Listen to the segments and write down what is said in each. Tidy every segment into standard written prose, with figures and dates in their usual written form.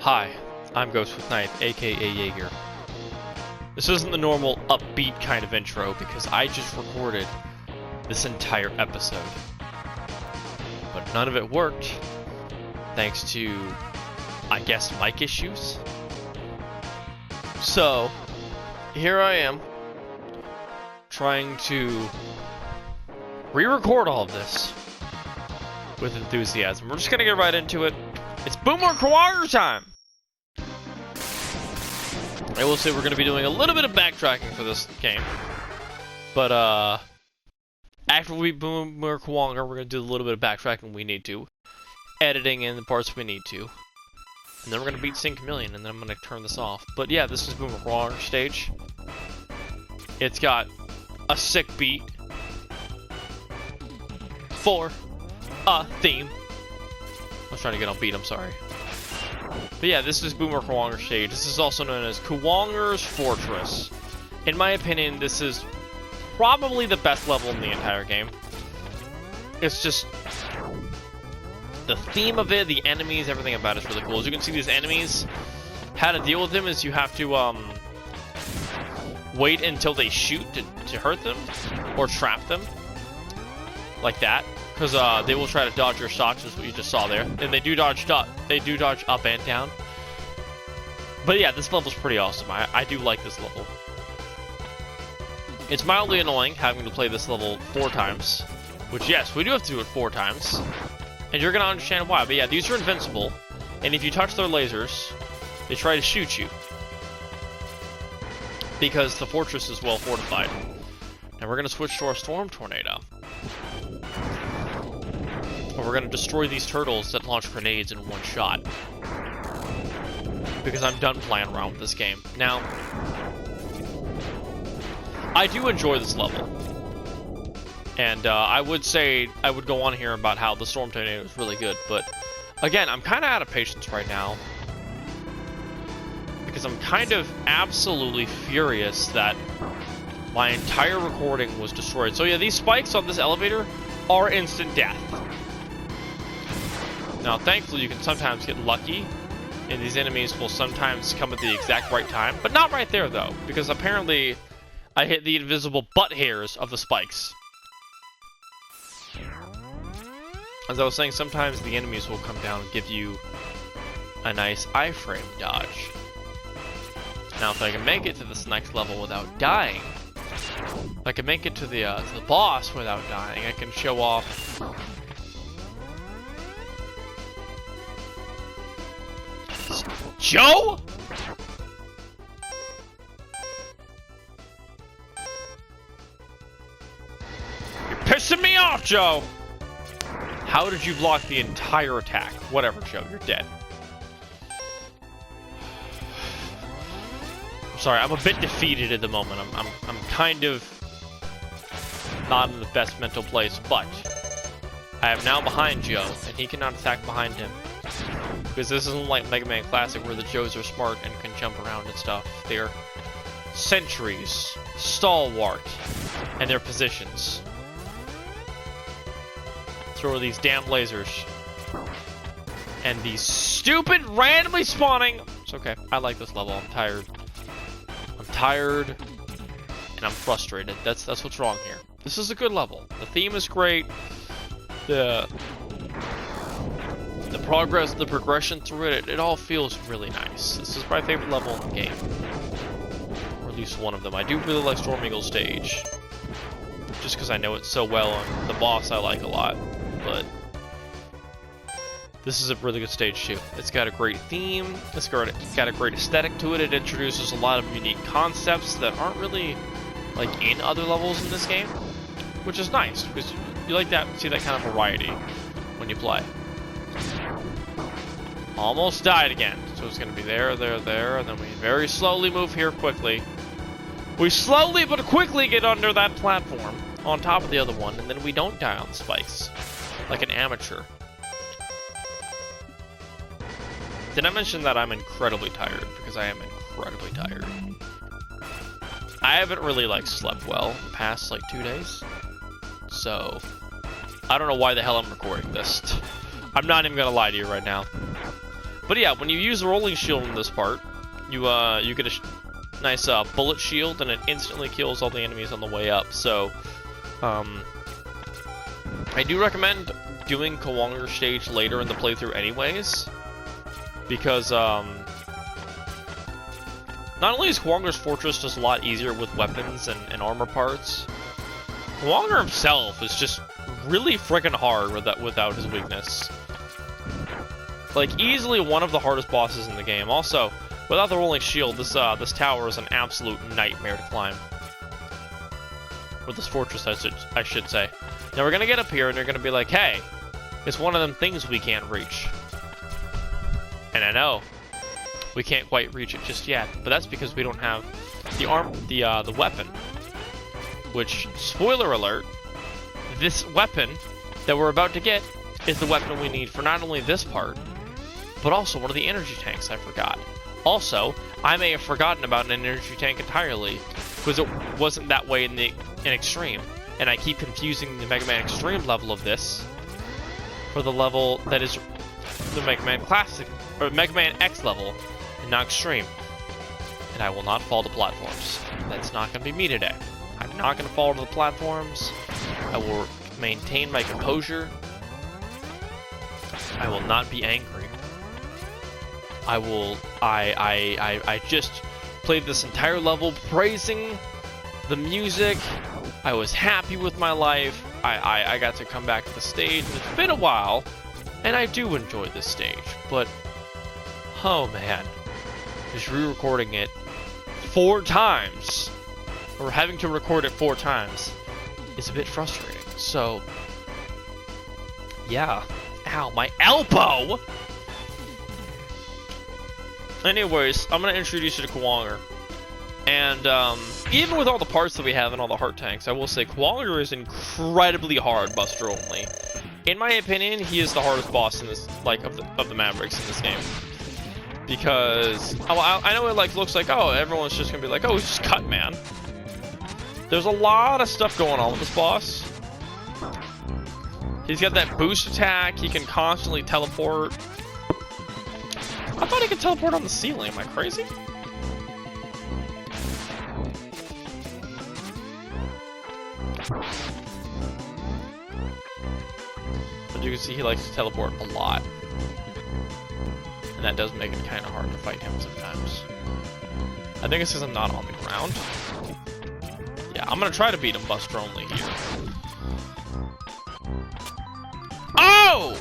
Hi, I'm Ghost with Knight, aka Jaeger. This isn't the normal upbeat kind of intro because I just recorded this entire episode. But none of it worked, thanks to, I guess, mic issues. So, here I am, trying to re-record all of this with enthusiasm. We're just gonna get right into it. It's Boomerang Cutter time! I will say we're going to be doing a little bit of backtracking for this game. But, after we Boomerang Cutter, we're going to do a little bit of backtracking we need to. Editing in the parts we need to. And then we're going to beat Sync Million, and then I'm going to turn this off. But yeah, this is Boomerang Cutter stage. It's got a sick beat. For a theme. I was trying to get on beat, I'm sorry. But yeah, this is Boomerang Cutter stage. This is also known as Kuwanger's Fortress. In my opinion, this is probably the best level in the entire game. It's just the theme of it, the enemies, everything about it is really cool. As you can see, these enemies, how to deal with them is you have to wait until they shoot to hurt them or trap them, like that. Because they will try to dodge your shots, is what you just saw there, and they do dodge up and down. But yeah, this level's pretty awesome. I do like this level. It's mildly annoying having to play this level 4 times, which yes, we do have to do it 4 times, and you're gonna understand why. But yeah, these are invincible, and if you touch their lasers, they try to shoot you because the fortress is well fortified. Now we're gonna switch to our storm tornado. We're going to destroy these turtles that launch grenades in one shot. Because I'm done playing around with this game. Now, I do enjoy this level. And I would say, I would go on here about how the Storm Tornado is really good. But, again, I'm kind of out of patience right now. Because I'm kind of absolutely furious that my entire recording was destroyed. So yeah, these spikes on this elevator are instant death. Now, thankfully, you can sometimes get lucky, and these enemies will sometimes come at the exact right time, but not right there, though, because apparently I hit the invisible butt hairs of the spikes. As I was saying, sometimes the enemies will come down and give you a nice iframe dodge. Now, if I can make it to this next level without dying, if I can make it to the boss without dying, I can show off Joe? You're pissing me off, Joe! How did you block the entire attack? Whatever, Joe, you're dead. I'm sorry, I'm a bit defeated at the moment. I'm kind of not in the best mental place, but I am now behind Joe, and he cannot attack behind him. Because this isn't like Megaman Classic where the Joes are smart and can jump around and stuff. They're sentries, stalwart, and their positions. Throw these damn lasers. And these stupid randomly spawning... It's okay, I like this level, I'm tired. I'm tired, and I'm frustrated. That's what's wrong here. This is a good level. The theme is great. The progress, the progression through it all feels really nice. This is my favorite level in the game. Or at least one of them. I do really like Storm Eagle stage. Just because I know it so well, and the boss I like a lot. But this is a really good stage too. It's got a great theme, it's got a great aesthetic to it. It introduces a lot of unique concepts that aren't really like in other levels in this game. Which is nice, because you like that, see that kind of variety when you play. Almost died again. So it's going to be there, and then we very slowly move here quickly. We slowly but quickly get under that platform, on top of the other one, and then we don't die on the spikes. Like an amateur. Did I mention that I'm incredibly tired? Because I am incredibly tired. I haven't really, like, slept well the past, like, 2 days. So, I don't know why the hell I'm recording this. I'm not even gonna lie to you right now. But yeah, when you use the rolling shield in this part, you get a nice bullet shield, and it instantly kills all the enemies on the way up. So, I do recommend doing Kuwanger stage later in the playthrough anyways, because not only is Kuwanger's fortress just a lot easier with weapons and armor parts, Kuwanger himself is just really freaking hard without his weakness. Like, easily one of the hardest bosses in the game. Also, without the rolling shield, this tower is an absolute nightmare to climb. Or this fortress, I should say. Now we're gonna get up here, and they're gonna be like, "Hey, it's one of them things we can't reach." And I know we can't quite reach it just yet, but that's because we don't have the weapon. Which, spoiler alert, this weapon that we're about to get is the weapon we need for not only this part, but also one of the energy tanks I forgot. Also, I may have forgotten about an energy tank entirely, because it wasn't that way in Extreme, and I keep confusing the Mega Man Extreme level of this for the level that is the Mega Man Classic, or Mega Man X level, and not Extreme. And I will not fall to platforms. That's not going to be me today. I'm not going to fall to the platforms. I will maintain my composure. I will not be angry. I just played this entire level praising the music. I was happy with my life. I got to come back to the stage, and it's been a while, and I do enjoy this stage, but oh man, just re-recording it 4 times, or having to record it 4 times, is a bit frustrating. So yeah. Ow, my elbow! Anyways, I'm gonna introduce you to Kuwanger. And even with all the parts that we have and all the heart tanks, I will say Kuwanger is incredibly hard Buster only. In my opinion, he is the hardest boss in this, like, of the Mavericks in this game. Because I know it looks like, oh, everyone's just gonna be like, oh, he's just cut, man. There's a lot of stuff going on with this boss. He's got that boost attack. He can constantly teleport. I thought he could teleport on the ceiling. Am I crazy? But you can see he likes to teleport a lot. And that does make it kind of hard to fight him sometimes. I think it's because I'm not on the ground. Yeah, I'm going to try to beat him Buster only here. Oh!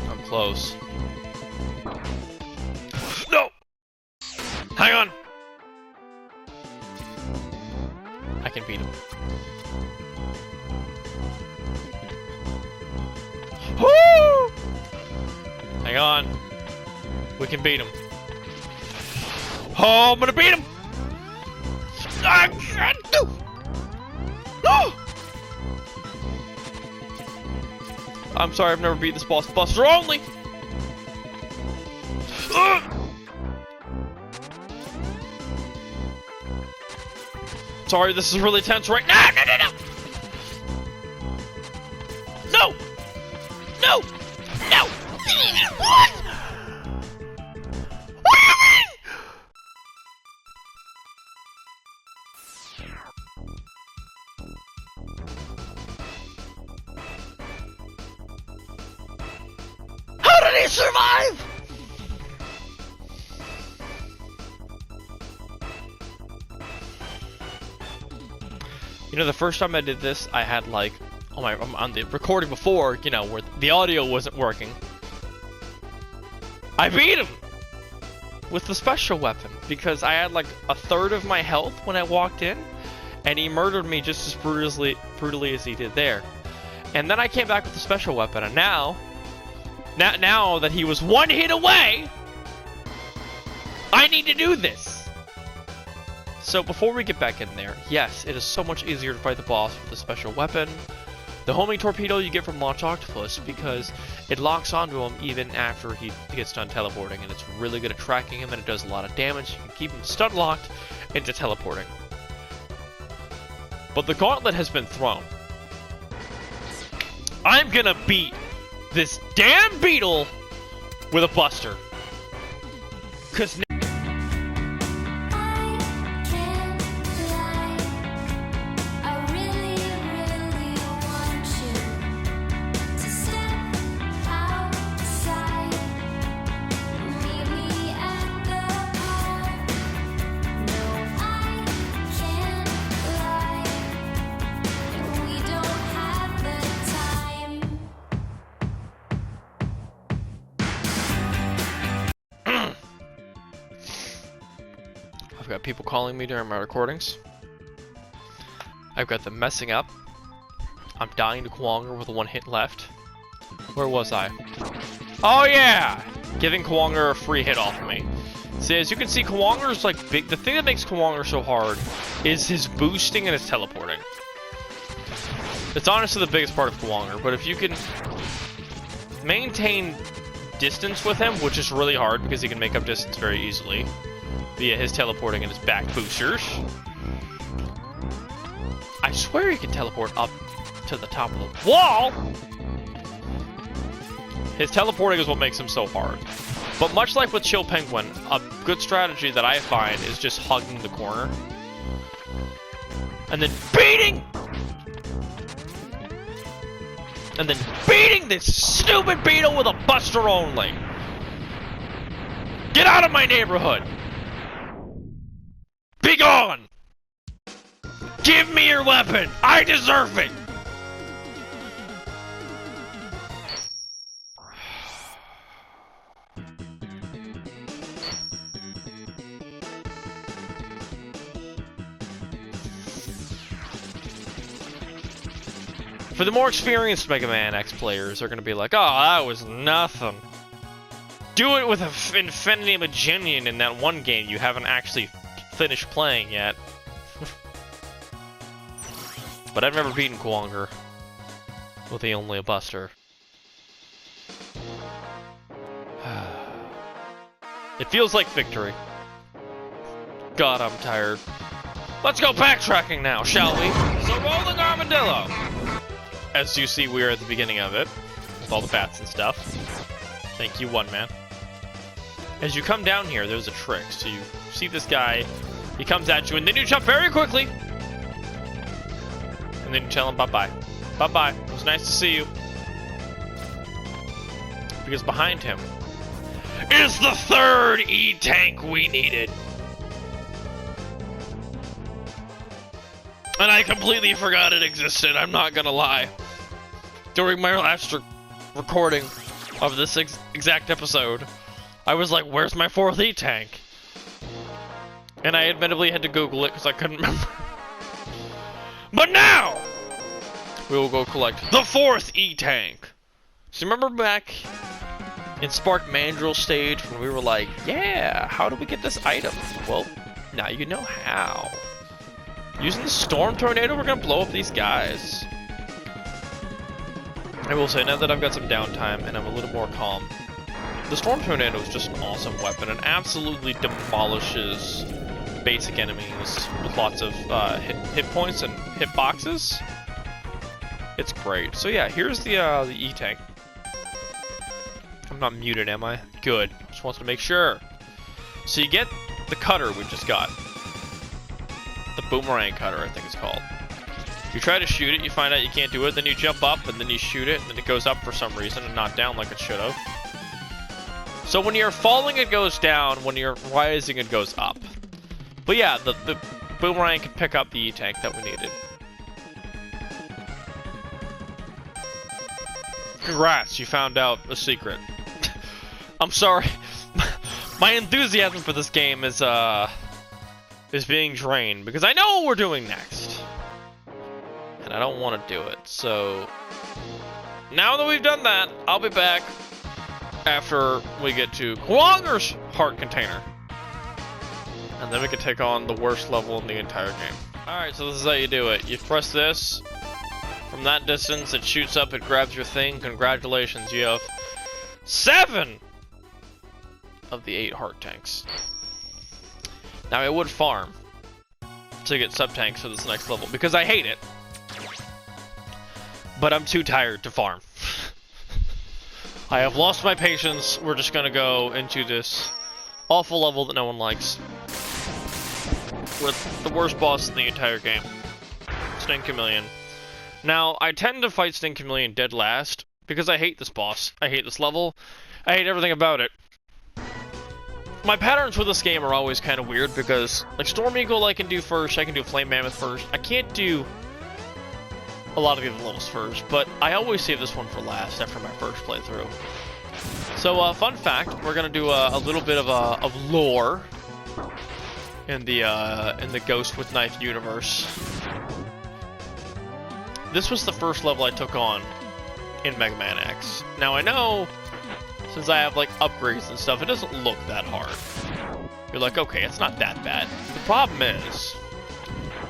I'm close. No! Hang on! I can beat him. Woo! Hang on. We can beat him. Oh, I'm gonna beat him! No! I'm sorry, I've never beat this boss. Buster only! Sorry, this is really tense right now. No! No! No! What? What do you mean? How did he survive? You know, the first time I did this, I had like, on the recording before, you know, where the audio wasn't working. I beat him with the special weapon because I had like a third of my health when I walked in, and he murdered me just as brutally as he did there. And then I came back with the special weapon, and now that he was one hit away, I need to do this. So before we get back in there, yes, it is so much easier to fight the boss with the special weapon. The homing torpedo you get from Launch Octopus because it locks onto him even after he gets done teleporting, and it's really good at tracking him, and it does a lot of damage. You can keep him stun locked into teleporting. But the gauntlet has been thrown. I'm gonna beat this damn beetle with a buster. Cause I've got people calling me during my recordings. I've got them messing up. I'm dying to Kuwanger with one hit left. Where was I? Oh yeah! Giving Kuwanger a free hit off of me. See, as you can see, Kuwanger's like big. The thing that makes Kuwanger so hard is his boosting and his teleporting. It's honestly the biggest part of Kuwanger, but if you can maintain distance with him, which is really hard because he can make up distance very easily via his teleporting and his back boosters. I swear he can teleport up to the top of the wall! His teleporting is what makes him so hard. But much like with Chill Penguin, a good strategy that I find is just hugging the corner. And then beating! And then beating this stupid beetle with a buster only! Get out of my neighborhood! Be gone! Give me your weapon! I deserve it! For the more experienced Mega Man X players, they're gonna be like, oh, that was nothing. Do it with Infinity Maginian in that one game you haven't actually finished playing yet. But I've never beaten Kuwanger with only a buster. It feels like victory. God, I'm tired. Let's go backtracking now, shall we? So rolling Armadillo! As you see, we are at the beginning of it, with all the bats and stuff. Thank you, one man. As you come down here, there's a trick. So you see this guy, he comes at you, and then you jump very quickly. And then you tell him bye-bye. Bye-bye. It was nice to see you. Because behind him is the third E-Tank we needed. And I completely forgot it existed, I'm not gonna lie. During my last recording of this exact episode, I was like, where's my fourth E-Tank? And I admittedly had to Google it because I couldn't remember. But now, we will go collect the fourth E-Tank. So remember back in Spark Mandrill stage when we were like, yeah, how do we get this item? Well, now you know how. Using the Storm Tornado, we're gonna blow up these guys. I will say, now that I've got some downtime and I'm a little more calm, the Storm Tornado is just an awesome weapon and absolutely demolishes basic enemies with lots of hit points and hit boxes. It's great. So yeah, here's the E-Tank. I'm not muted, am I? Good. Just wants to make sure. So you get the cutter we just got. The Boomerang Cutter, I think it's called. You try to shoot it, you find out you can't do it, then you jump up, and then you shoot it, and then it goes up for some reason, and not down like it should have. So when you're falling, it goes down. When you're rising, it goes up. But yeah, the Boomerang can pick up the E-Tank that we needed. Congrats, you found out a secret. I'm sorry. My enthusiasm for this game is being drained because I know what we're doing next. And I don't want to do it. So now that we've done that, I'll be back after we get to Kuwanger's heart container. And then we can take on the worst level in the entire game. Alright, so this is how you do it. You press this. From that distance, it shoots up, it grabs your thing. Congratulations, you have 7 of the 8 heart tanks. Now, I would farm to get sub-tanks for this next level, because I hate it. But I'm too tired to farm. I have lost my patience. We're just gonna go into this awful level that no one likes. With the worst boss in the entire game. Stink Chameleon. Now, I tend to fight Stink Chameleon dead last, because I hate this boss. I hate this level. I hate everything about it. My patterns with this game are always kind of weird, because, like, Storm Eagle I can do first, I can do Flame Mammoth first. I can't do a lot of the other levels first, but I always save this one for last after my first playthrough. So, fun fact, we're gonna do a little bit of lore in the Ghost with Knife universe. This was the first level I took on in Mega Man X. Now I know, since I have like upgrades and stuff, it doesn't look that hard. You're like, okay, it's not that bad. The problem is,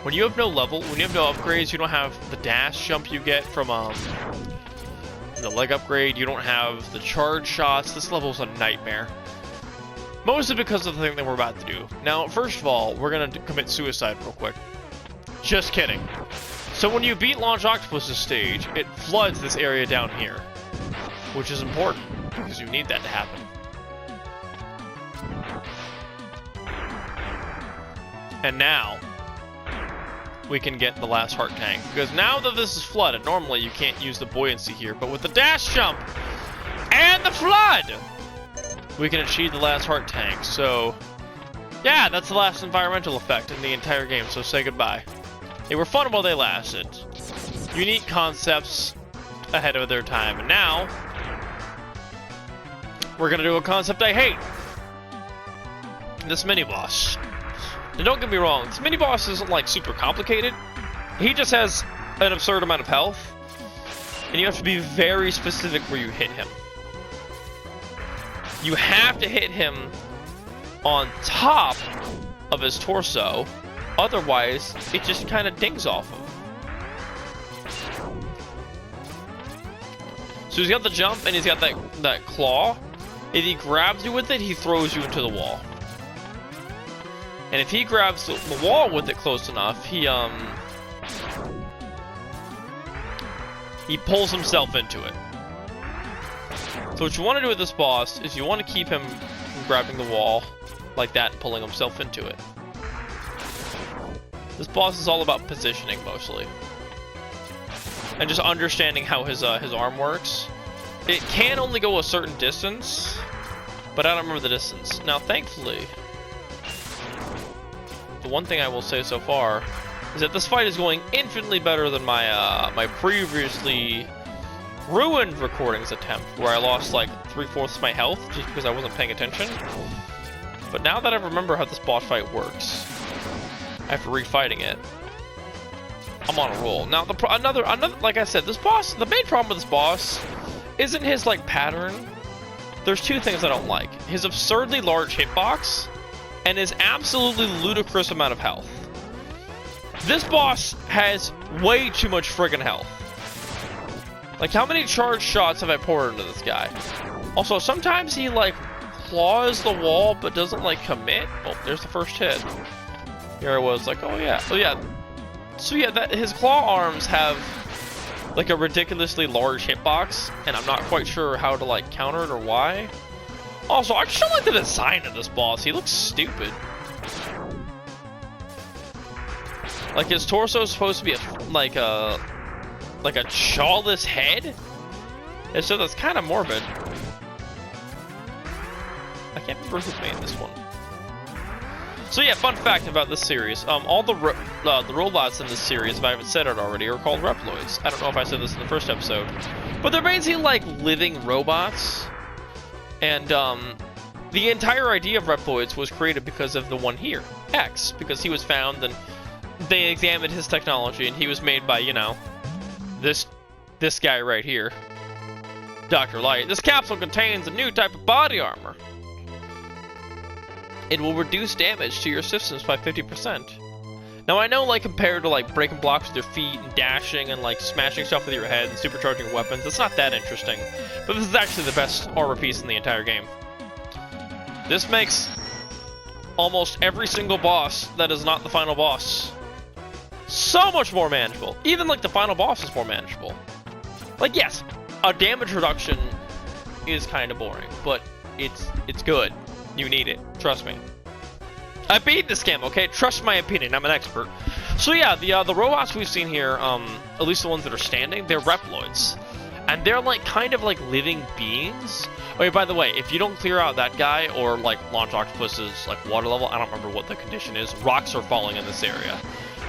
when you have no level, when you have no upgrades, you don't have the dash jump you get from the leg upgrade, you don't have the charge shots. This level's a nightmare. Mostly because of the thing that we're about to do. Now, first of all, we're gonna commit suicide real quick. Just kidding. So when you beat Launch Octopus's stage, it floods this area down here, which is important, because you need that to happen. And now, we can get the last heart tank, because now that this is flooded, normally you can't use the buoyancy here, but with the dash jump and the flood, we can achieve the last heart tank. So, yeah, that's the last environmental effect in the entire game, so say goodbye. They were fun while they lasted. Unique concepts ahead of their time. And now, we're gonna do a concept I hate. This mini-boss. Now don't get me wrong, this mini-boss isn't like super complicated. He just has an absurd amount of health. And you have to be very specific where you hit him. You have to hit him on top of his torso. Otherwise, it just kind of dings off him. So he's got the jump and he's got that claw. If he grabs you with it, he throws you into the wall. And if he grabs the wall with it close enough, he pulls himself into it. So what you want to do with this boss is you want to keep him from grabbing the wall like that and pulling himself into it. This boss is all about positioning, mostly. And just understanding how his arm works. It can only go a certain distance, but I don't remember the distance. Now, thankfully, the one thing I will say so far is that this fight is going infinitely better than my my previously ruined recordings attempt, where I lost like 3/4 of my health just because I wasn't paying attention. But now that I remember how this boss fight works, after refighting it, I'm on a roll. Now, another, like I said, this boss, the main problem with this boss isn't his, like, pattern. There's two things I don't like. His absurdly large hitbox, and his absolutely ludicrous amount of health. This boss has way too much friggin' health. Like, how many charge shots have I poured into this guy? Also, sometimes he, like, claws the wall, but doesn't, like, commit. Oh, there's the first hit. Here I was like, oh yeah. So yeah, his claw arms have like a ridiculously large hitbox, and I'm not quite sure how to like counter it or why. Also, I just don't like the design of this boss. He looks stupid. Like his torso is supposed to be like a jawless head, and so that's kind of morbid. I can't remember who made this one. So yeah, fun fact about this series, all the robots in this series, if I haven't said it already, are called Reploids. I don't know if I said this in the first episode, but they're basically like living robots, and the entire idea of Reploids was created because of the one here, X, because he was found and they examined his technology, and he was made by, you know, this guy right here, Dr. Light. This capsule contains a new type of body armor. It will reduce damage to your systems by 50%. Now I know, like, compared to like breaking blocks with your feet and dashing and like smashing stuff with your head and supercharging weapons, it's not that interesting. But this is actually the best armor piece in the entire game. This makes almost every single boss that is not the final boss so much more manageable. Even like the final boss is more manageable. Like, yes, a damage reduction is kind of boring, but it's good. You need it. Trust me. I beat this game, okay? Trust my opinion. I'm an expert. So yeah, the robots we've seen here, at least the ones that are standing, they're Reploids. And they're like kind of like living beings. Oh yeah, by the way, if you don't clear out that guy or like Launch Octopus's like water level, I don't remember what the condition is, rocks are falling in this area.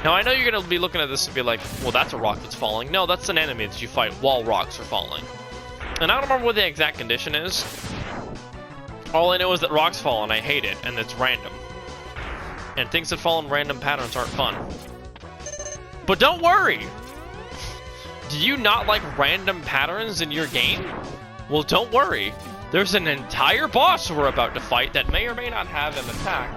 Now I know you're gonna be looking at this and be like, well, that's a rock that's falling. No, that's an enemy that you fight while rocks are falling. And I don't remember what the exact condition is. All I know is that rocks fall and I hate it, and it's random. And things that fall in random patterns aren't fun. But don't worry! Do you not like random patterns in your game? Well, don't worry. There's an entire boss we're about to fight that may or may not have an attack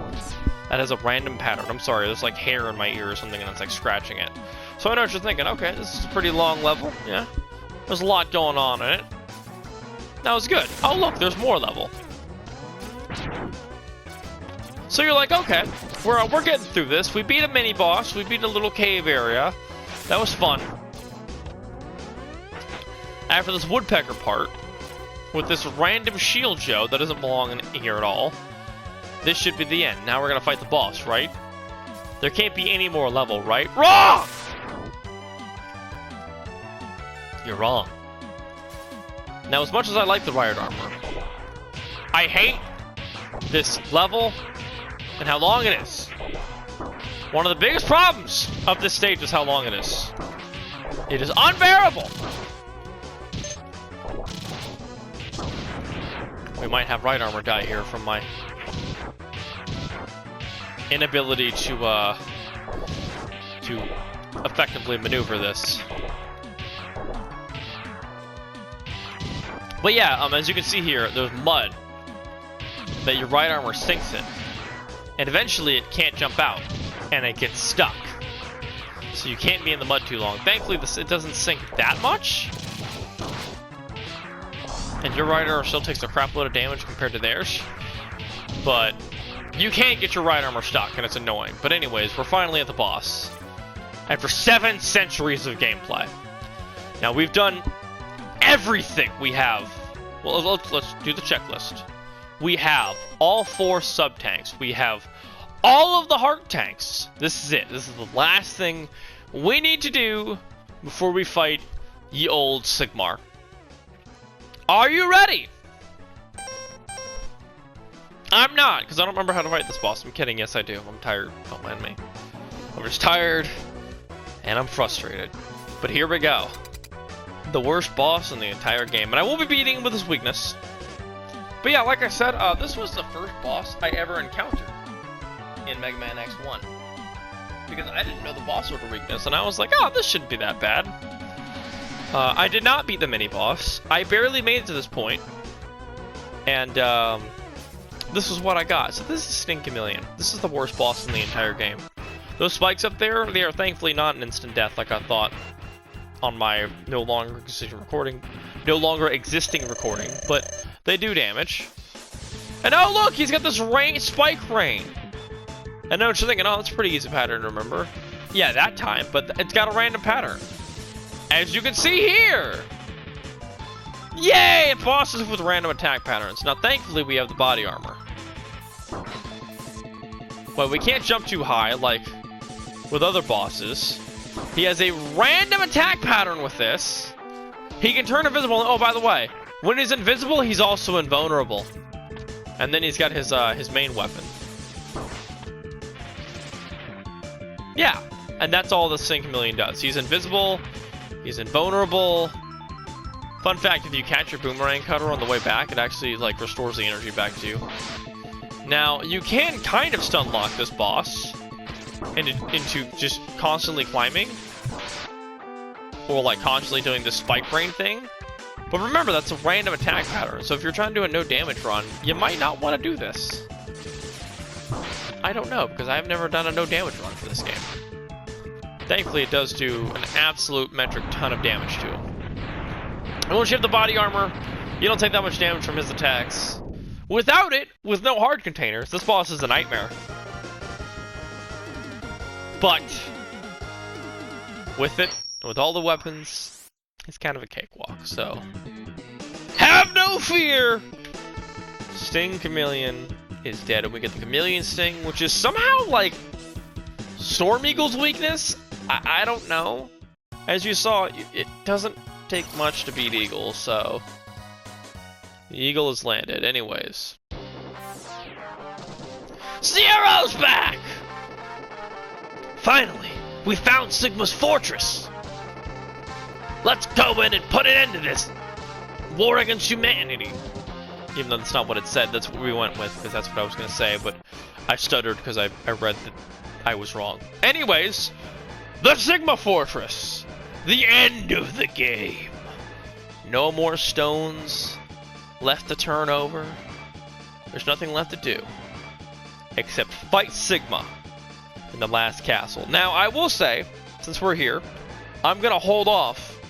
that has a random pattern. I'm sorry, there's like hair in my ear or something and it's like scratching it. So I know what you're thinking. Okay, this is a pretty long level. Yeah. There's a lot going on in it. That was good. Oh, look, there's more level. So you're like, okay, we're getting through this. We beat a mini-boss. We beat a little cave area. That was fun. After this woodpecker part, with this random shield Joe that doesn't belong in here at all, this should be the end. Now we're going to fight the boss, right? There can't be any more level, right? Wrong! You're wrong. Now, as much as I like the riot armor, I hate this level and how long it is. One of the biggest problems of this stage is how long it is. It is unbearable. We might have right armor die here from my inability to effectively maneuver this. But yeah, as you can see here, there's mud that your right armor sinks in. And eventually it can't jump out, and it gets stuck. So you can't be in the mud too long. Thankfully, it doesn't sink that much. And your right armor still takes a crap load of damage compared to theirs. But you can't get your right armor stuck, and it's annoying. But anyways, we're finally at the boss. After 7 centuries of gameplay. Now, we've done everything we have. Well, let's do the checklist. We have all 4 sub-tanks. We have all of the heart tanks. This is it. This is the last thing we need to do before we fight ye old Sigmar. Are you ready? I'm not, because I don't remember how to fight this boss. I'm kidding. Yes, I do. I'm tired. Don't mind me. I'm just tired, and I'm frustrated. But here we go. The worst boss in the entire game. And I will be beating him with his weakness. But yeah, like I said, this was the first boss I ever encountered in Megaman X1. Because I didn't know the boss order weakness, and I was like, oh, this shouldn't be that bad. I did not beat the mini-boss. I barely made it to this point. And this is what I got. So this is Stinkymillion. This is the worst boss in the entire game. Those spikes up there, they are thankfully not an instant death like I thought on my no longer existing recording, but they do damage. And oh look, he's got this spike rain. I know what you're thinking, oh, that's a pretty easy pattern to remember. Yeah, that time, but it's got a random pattern. As you can see here! Yay! Bosses with random attack patterns. Now, thankfully, we have the body armor. But we can't jump too high, like with other bosses. He has a random attack pattern with this. He can turn invisible. Oh, by the way, when he's invisible, he's also invulnerable. And then he's got his main weapon. Yeah, and that's all the Stinkymillion does. He's invisible. He's invulnerable. Fun fact, if you catch your Boomerang Cutter on the way back, it actually like restores the energy back to you. Now, you can kind of stun lock this boss into just constantly climbing. Or like constantly doing this spike rain thing. But remember, that's a random attack pattern. So if you're trying to do a no damage run, you might not want to do this. I don't know, because I've never done a no damage run for this game. Thankfully, it does do an absolute metric ton of damage to him. And once you have the body armor, you don't take that much damage from his attacks. Without it, with no hard containers, this boss is a nightmare. But with it, with all the weapons, it's kind of a cakewalk, so Have no fear! Sting Chameleon is dead, and we get the Chameleon Sting, which is somehow, like, Storm Eagle's weakness? I don't know. As you saw, it doesn't take much to beat Eagle, so... The Eagle has landed. Anyways. Zero's back! Finally, we found Sigma's fortress! Let's go in and put an end to this war against humanity! Even though that's not what it said, that's what we went with, because that's what I was going to say, but I stuttered because I read that I was wrong. Anyways, the Sigma Fortress! The end of the game! No more stones left to turn over. There's nothing left to do except fight Sigma in the last castle. Now, I will say, since we're here, I'm going to hold off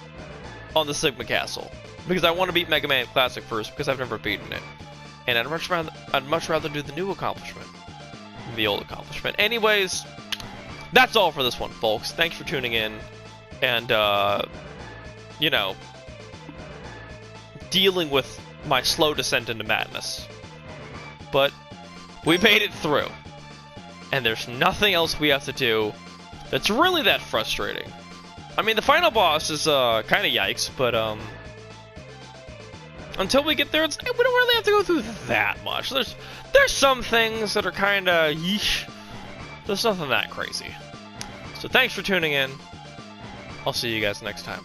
on the Sigma Castle, because I want to beat Megaman Classic first, because I've never beaten it. And I'd much rather do the new accomplishment than the old accomplishment. Anyways, that's all for this one, folks. Thanks for tuning in. And, you know, dealing with my slow descent into madness. But we made it through. And there's nothing else we have to do that's really that frustrating. I mean, the final boss is kind of yikes, but until we get there, we don't really have to go through that much. There's some things that are kind of yeesh. There's nothing that crazy. So thanks for tuning in. I'll see you guys next time.